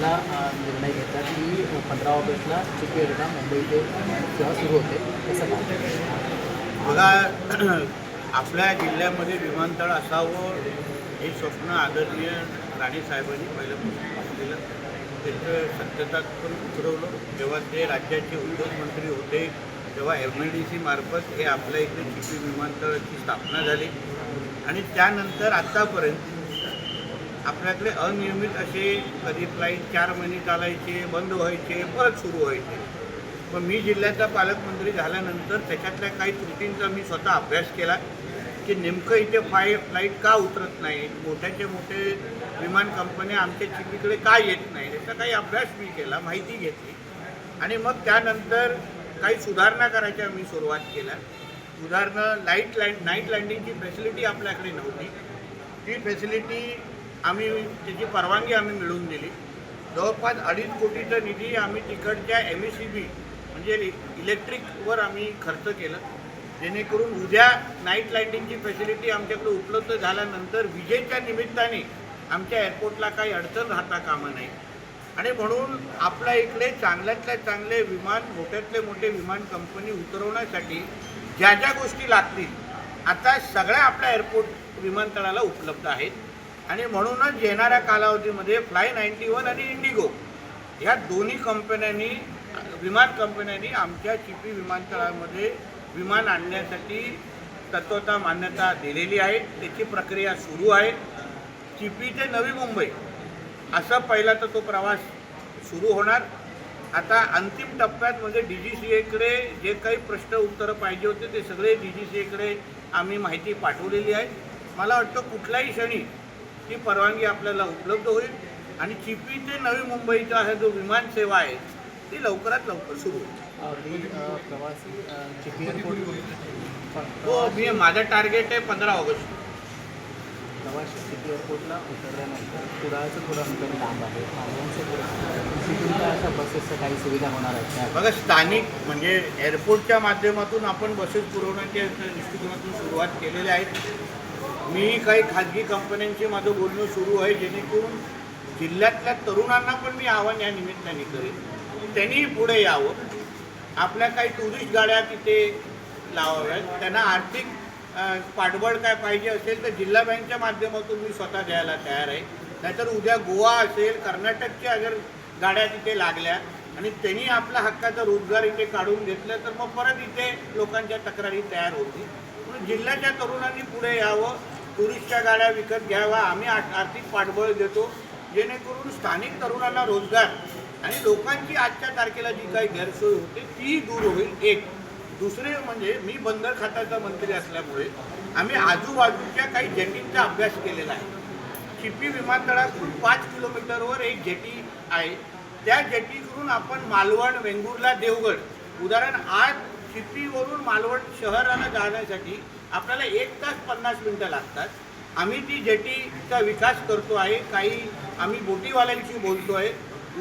ला निर्णय घेतला की 15 ऑगस्टला चिपी योजना मुंबई ते सेवा सुरू होते. कसं काय? बघा, आपल्या जिल्ह्यामध्ये विमानतळ असावं हे स्वप्न आदरणीय राणेसाहेबांनी पहिल्यापासून पाहिलेलं. त्याचं सत्यता पण उतरवलं. जेव्हा ते राज्याचे उद्योगमंत्री होते तेव्हा MIDC मार्फत हे आपल्या इकडे चिपी विमानतळाची स्थापना झाली आणि त्यानंतर आत्तापर्यंत आपल्याकडे अनियमित असे कधी फ्लाईट 4 महिने चालायचे, बंद व्हायचे, परत सुरू व्हायचे. पण मी जिल्ह्याचा पालकमंत्री झाल्यानंतर त्याच्यातल्या काही त्रुटींचा मी स्वतः अभ्यास केला की नेमकं इथे फ्लाईट का उतरत नाही, मोठ्याचे मोठे विमान कंपन्या आमच्या चिपीकडे का येत नाही, याचा काही अभ्यास मी केला, माहिती घेतली आणि मग त्यानंतर काही सुधारणा करायच्या मी सुरुवात केल्या. नाईट लँडिंगची फॅसिलिटी आपल्याकडे नव्हती. ती फॅसिलिटी त्याची परवानगी आम्ही मिळवून दिली. जवळपास 2.5 कोटीचा निधी आम्ही तिकडच्या MECB म्हणजे इलेक्ट्रिकवर आम्ही खर्च केलं, जेणेकरून उद्या नाईट लँडिंगची फॅसिलिटी आमच्याकडे उपलब्ध झाल्यानंतर विजेच्या निमित्ताने आमच्या एअरपोर्टला काही अडचण राहता कामा नाही. आणि म्हणून आपल्या इकडे चांगल्यातल्या चांगले विमान, मोठ्यातले मोठे विमान कंपनी उतरवण्यासाठी ज्या ज्या गोष्टी लागतील आता सगळ्या आपल्या एअरपोर्ट विमानतळाला उपलब्ध आहेत. आणि म्हणूनच येणाऱ्या कालावधीमध्ये फ्लाय 91 आणि इंडिगो ह्या दोन्ही विमान कंपन्यांनी आमच्या चिपी विमानतळामध्ये विमान आणण्यासाठी तत्वतः मान्यता दिलेली आहे. त्याची प्रक्रिया सुरू आहे. चिपी ते नवी मुंबई असा पहिला तर तो प्रवास सुरू होणार. आता अंतिम टप्प्यात म्हणजे DGCAकडे जे काही प्रश्न उत्तरं पाहिजे होते ते सगळे DGCAकडे आम्ही माहिती पाठवलेली आहे. मला वाटतं कुठल्याही क्षणी ती परवानगी आपल्याला उपलब्ध होईल आणि चिपी ते नवी मुंबईचा हा जो विमान सेवा आहे ती लवकरात लवकर सुरू होईल. प्रवासी चिपी एअरपोर्ट हो, माझं टार्गेट आहे 15 ऑगस्ट. प्रवासी चिपी एअरपोर्टला उतरल्यानंतर कुडाळचं थोडं अंतर लांब आहे. मालवणचं थोडं अशा बसेसचं काही सुविधा होणार आहेत? बघा, स्थानिक म्हणजे एअरपोर्टच्या माध्यमातून आपण बसेस पुरवण्याच्या दृष्टिकोनातून सुरुवात केलेल्या आहेत. मी काही खाजगी कंपन्यांशी माझं बोलणं सुरू आहे, जेणेकरून जिल्ह्यातल्या तरुणांना पण मी आवाहन या निमित्ताने करेन, त्यांनी पुढे यावं. आपल्या काही टुरिस्ट गाड्या तिथे लावाव्यात. त्यांना आर्थिक पाठबळ काय पाहिजे असेल तर जिल्हा बँकच्या माध्यमातून मी स्वतः द्यायला तयार आहे. नाहीतर उद्या गोवा असेल, कर्नाटकच्या अगर गाड्या तिथे लागल्या आणि त्यांनी आपला हक्काचा रोजगार इथे काढून घेतलं तर मग परत इथे लोकांच्या तक्रारी तयार होतील. म्हणून जिल्ह्याच्या तरुणांनी पुढे यावं, टुरिस्टच्या गाड्या विकत घ्यावा. आम्ही आर्थिक पाठबळ देतो, जेणेकरून स्थानिक तरुणांना रोजगार आणि लोकांची आजच्या तारखेला जी काही गैरसोय होते ती दूर होईल. एक दुसरे म्हणजे मी बंदर खात्याचा मंत्री असल्यामुळे आम्ही आजूबाजूच्या काही जेटींचा अभ्यास केलेला आहे. चिपी विमानतळातून 5 किलोमीटरवर एक जेटी आहे. त्या जेटीवरून आपण मालवण, वेंगुर्ला, देवगड उदाहरण आज चिपीवरून मालवण शहराला जाण्यासाठी आपल्याला 1 तास 50 मिनटं लागतात. आम्ही ती जेटीचा विकास करतो आहे. काही आम्ही बोटीवाल्यांशी बोलतो आहे.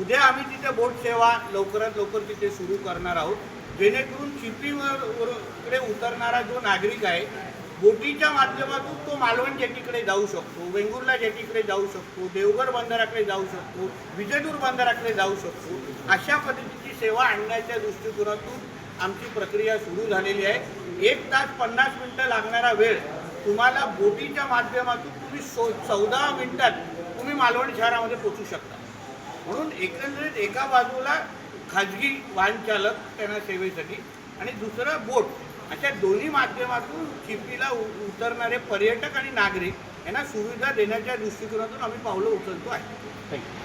उद्या आम्ही तिथे बोट सेवा लवकरात लवकर तिथे सुरू करणार आहोत, जेणेकरून चिपीकडे उतरणारा जो नागरिक आहे बोटीच्या माध्यमातून तो मालवण जेटीकडे जाऊ शकतो, वेंगुर्ला जेटीकडे जाऊ शकतो, देवगड बंदराकडे जाऊ शकतो, विजयदुर्ग बंदराकडे जाऊ शकतो. अशा पद्धतीची सेवा आणण्याच्या दृष्टिकोनातून आमची प्रक्रिया सुरू झालेली आहे. 1 तास 50 मिनटं लागणारा वेळ तुम्हाला बोटीच्या माध्यमातून तुम्ही 14 मिनिटात तुम्ही मालवण शहरामध्ये पोचू शकता. म्हणून एकंदरीत एका बाजूला खाजगी वाहन चालक त्यांना सेवेसाठी आणि दुसरं बोट, अशा दोन्ही माध्यमातून चिपीला उतरणारे पर्यटक आणि नागरिक यांना सुविधा देण्याच्या दृष्टिकोनातून आम्ही पावलं उचलतो आहे.